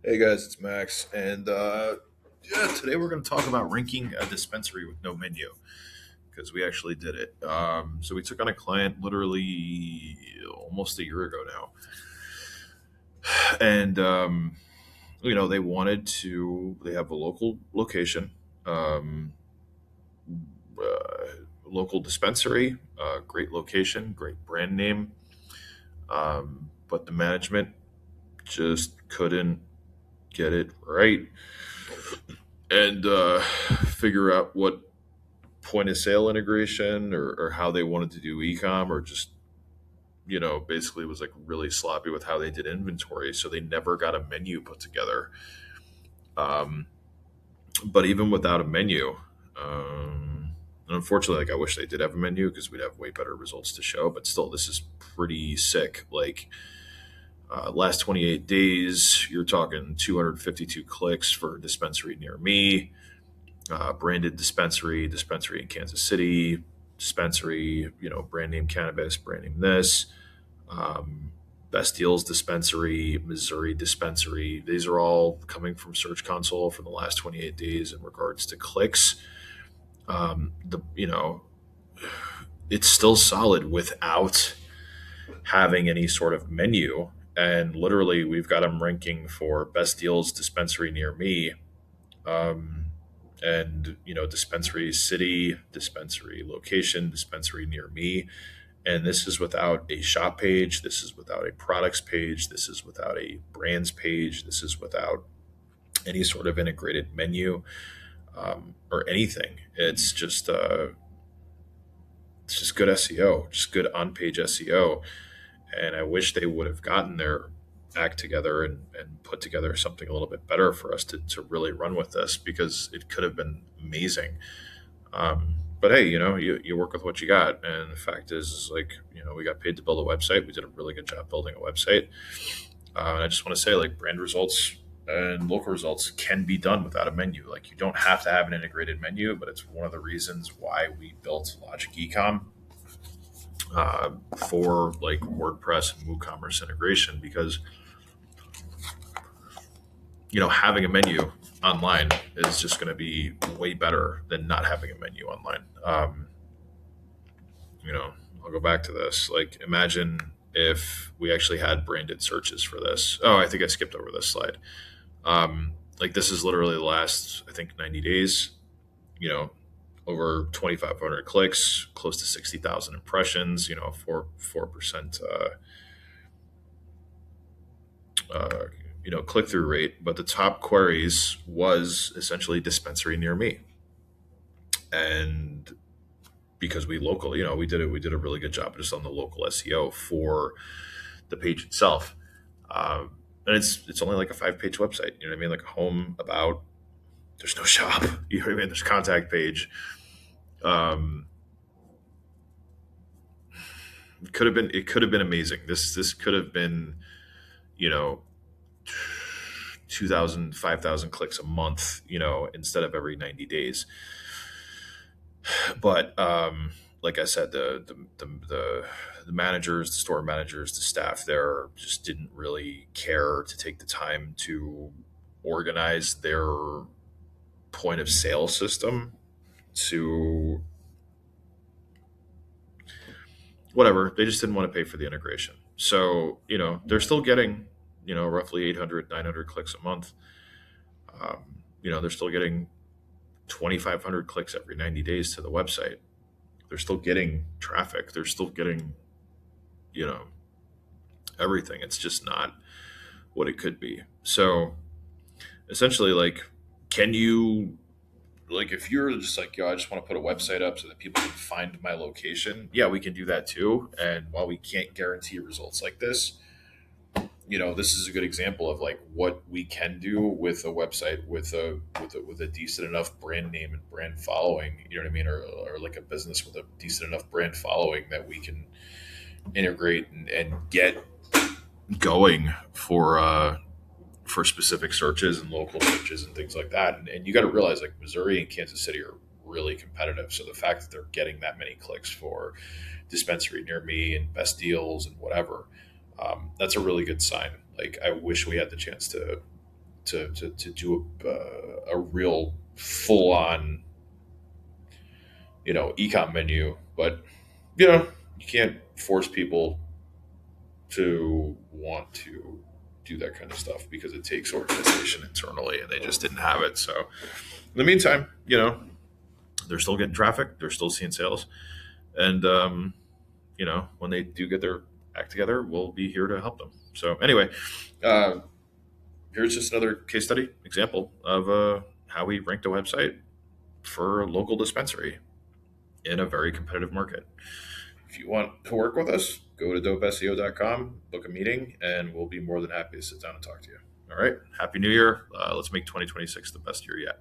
Hey guys, it's Max, and today we're going to talk about ranking a dispensary with no menu because we actually did it. So we took on a client literally almost a year ago now, and they wanted to. They have a local location, um, uh, local dispensary, great location, great brand name, but the management just couldn't get it right and figure out what point of sale integration or how they wanted to do ecom or just basically was like really sloppy with how they did inventory, so they never got a menu put together. um, but even without a menu, and unfortunately, like, I wish they did have a menu because we'd have way better results to show, but still this is pretty sick. Like, last 28 days you're talking 252 clicks for a dispensary near me, branded dispensary in Kansas City, dispensary, brand name Cannabis, brand name this, um, Best Deals dispensary, Missouri dispensary. These are all coming from Search Console for the last 28 days in regards to clicks. The it's still solid without having any sort of menu. And literally, we've got them ranking for Best Deals dispensary near me, um, and dispensary city, dispensary location, dispensary near me. And this is without a shop page, this is without a products page, this is without a brands page, this is without any sort of integrated menu, or anything. It's just good SEO, just good on page SEO. And I wish they would have gotten their act together and put together something a little bit better for us to really run with this, because it could have been amazing. But hey, you work with what you got. And the fact is like, we got paid to build a website. We did a really good job building a website. And I just want to say, like, brand results and local results can be done without a menu. Like, you don't have to have an integrated menu, but it's one of the reasons why we built Logic Ecom, for like WordPress and WooCommerce integration, because having a menu online is just going to be way better than not having a menu online. You know, I'll go back to this. Like, imagine if we actually had branded searches for this. Oh, I think I skipped over this slide. Like, this is literally the last, I think, 90 days. You know, over 2,500 clicks, close to 60,000 impressions. 4%. Uh, click through rate, but the top queries was essentially dispensary near me. And because we did a really good job just on the local SEO for the page itself. And it's only like a 5-page website. You know what I mean? Like a home, about, there's no shop. You know what I mean? There's contact page. Um, it could have been amazing. This could have been, you know, 2,000, 5,000 clicks a month, instead of every 90 days. But like I said, the managers, the store managers, the staff there just didn't really care to take the time to organize their point of sale system to whatever. They just didn't want to pay for the integration. So, they're still getting, roughly 800, 900 clicks a month. They're still getting 2,500 clicks every 90 days to the website. They're still getting traffic. They're still getting, you know, everything. It's just not what it could be. So essentially, like, can you, like, if you're just like, yo, I just want to put a website up so that people can find my location, yeah, we can do that too. And while we can't guarantee results like this, this is a good example of like what we can do with a website with a decent enough brand name and brand following. You know what I mean? Or like a business with a decent enough brand following that we can integrate and get going for specific searches and local searches and things like that. And you got to realize, like, Missouri and Kansas City are really competitive. So the fact that they're getting that many clicks for dispensary near me and best deals and whatever, that's a really good sign. Like, I wish we had the chance to do a real full on ecom menu. But you can't force people to want to do that kind of stuff because it takes organization internally, and they just didn't have it. So in the meantime, they're still getting traffic, they're still seeing sales, and when they do get their act together, we'll be here to help them. So anyway, uh, here's just another case study example of how we ranked a website for a local dispensary in a very competitive market. If you want to work with us, go to dopeseo.com, book a meeting, and we'll be more than happy to sit down and talk to you. All right. Happy New Year. Let's make 2026 the best year yet.